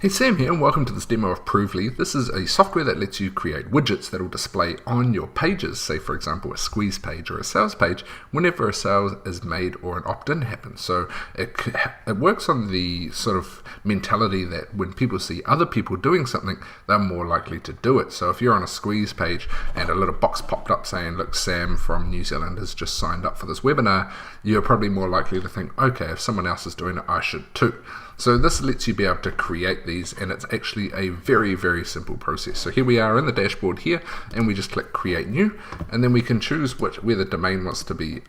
Hey, Sam here, and welcome to this demo of Provely. This is a software that lets you create widgets that will display on your pages, say for example a squeeze page or a sales page, whenever a sale is made or an opt-in happens. So it works on the sort of mentality that when people see other people doing something, they're more likely to do it. So if you're on a squeeze page and a little box popped up saying, look, Sam from New Zealand has just signed up for this webinar, you're probably more likely to think, okay, if someone else is doing it, I should too. So this lets you be able to create these, and it's actually a very, very simple process. So here we are in the dashboard here, and we just click Create New, and then we can choose where the domain wants to be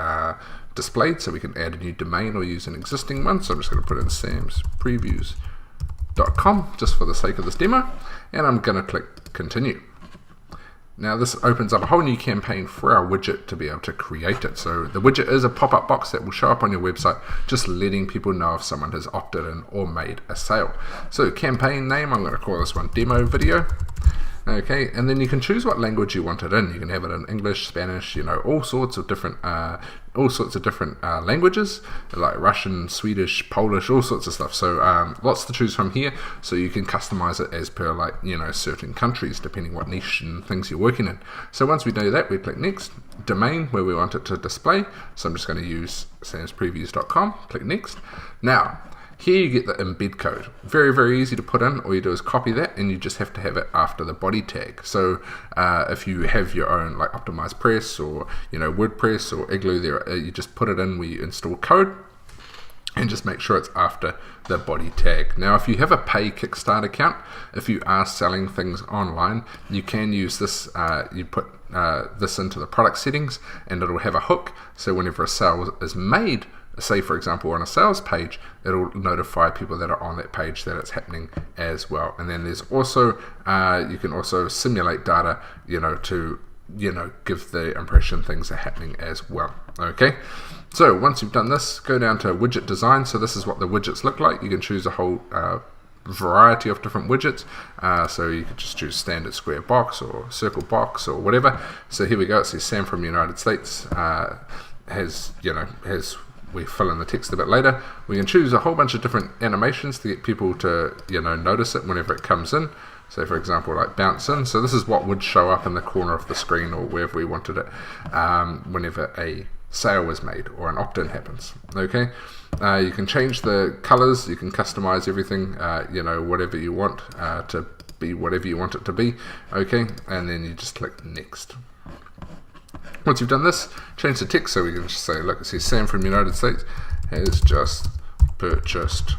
displayed. So we can add a new domain or use an existing one. So I'm just going to put in samspreviews.com just for the sake of this demo, and I'm going to click Continue. Now this opens up a whole new campaign for our widget to be able to create it. So the widget is a pop-up box that will show up on your website, just letting people know if someone has opted in or made a sale. So campaign name, I'm going to call this one Demo Video. Okay, and then you can choose what language you want it in. You can have it in English, Spanish, all sorts of different languages, like Russian, Swedish, Polish, all sorts of stuff. So lots to choose from here. So you can customize it as per certain countries, depending what niche and things you're working in. So once we do that, we click Next. Domain, where we want it to display. So I'm just going to use samspreviews.com. Click Next. Now, here you get the embed code. Very, very easy to put in. All you do is copy that, and you just have to have it after the body tag. So if you have your own like Optimized Press or WordPress or Igloo, there you just put it in where you install code, and just make sure it's after the body tag. Now, if you have a pay Kickstart account, if you are selling things online, you can use this. You put this into the product settings, and it'll have a hook. So whenever a sale is made, say for example on a sales page, it'll notify people that are on that page that it's happening as well. And then there's also you can also simulate data to give the impression things are happening as well. Okay, so once you've done this, go down to Widget Design. So this is what the widgets look like. You can choose a whole variety of different widgets. So you could just choose standard square box or circle box or whatever. So here we go. It says Sam from United States we fill in the text a bit later. We can choose a whole bunch of different animations to get people to notice it whenever it comes in. So for example, like bounce in. So this is what would show up in the corner of the screen or wherever we wanted it whenever a sale was made or an opt-in happens. Okay, you can change the colors, you can customize everything, whatever you want to be, whatever you want it to be. Okay, and then you just click Next. Once you've done this, change the text, so we can just say, look, it says Sam from United States has just purchased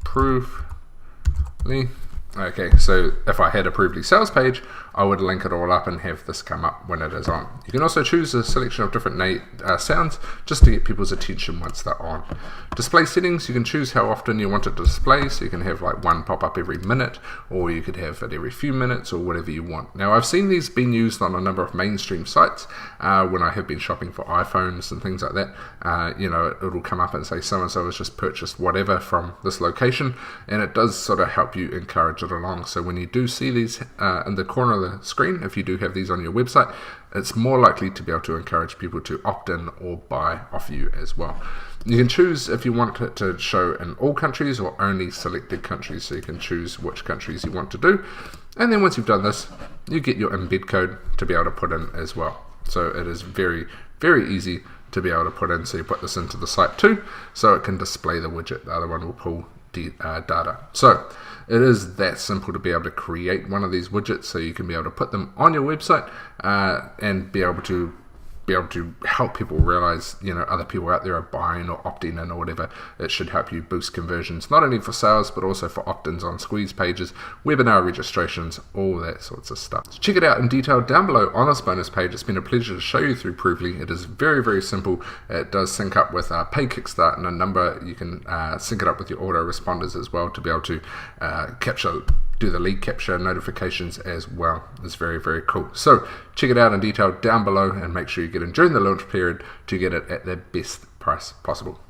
Provely. Okay, so if I had a Provely sales page, I would link it all up and have this come up when it is on. You can also choose a selection of different sounds just to get people's attention once they're on. Display settings, you can choose how often you want it to display, so you can have like one pop up every minute, or you could have it every few minutes, or whatever you want. Now, I've seen these being used on a number of mainstream sites when I have been shopping for iPhones and things like that. It'll come up and say so-and-so has just purchased whatever from this location, and it does sort of help you encourage it along. So when you do see these in the corner of the screen, if you do have these on your website, it's more likely to be able to encourage people to opt in or buy off you as well. You can choose if you want it to show in all countries or only selected countries, so you can choose which countries you want to do. And then once you've done this, you get your embed code to be able to put in as well. So it is very, very easy to be able to put in. So you put this into the site too, so it can display the widget. The other one will pull data. So it is that simple to be able to create one of these widgets, so you can be able to put them on your website and be able to help people realize other people out there are buying or opting in or whatever. It should help you boost conversions, not only for sales but also for opt-ins on squeeze pages, webinar registrations, all that sorts of stuff. So check it out in detail down below on this bonus page. It's been a pleasure to show you through Provely. It is very, very simple. It does sync up with Pay Kickstart and a number. You can sync it up with your autoresponders as well to be able to do the lead capture notifications as well. It's very, very cool. So check it out in detail down below, and make sure you get in during the launch period to get it at the best price possible.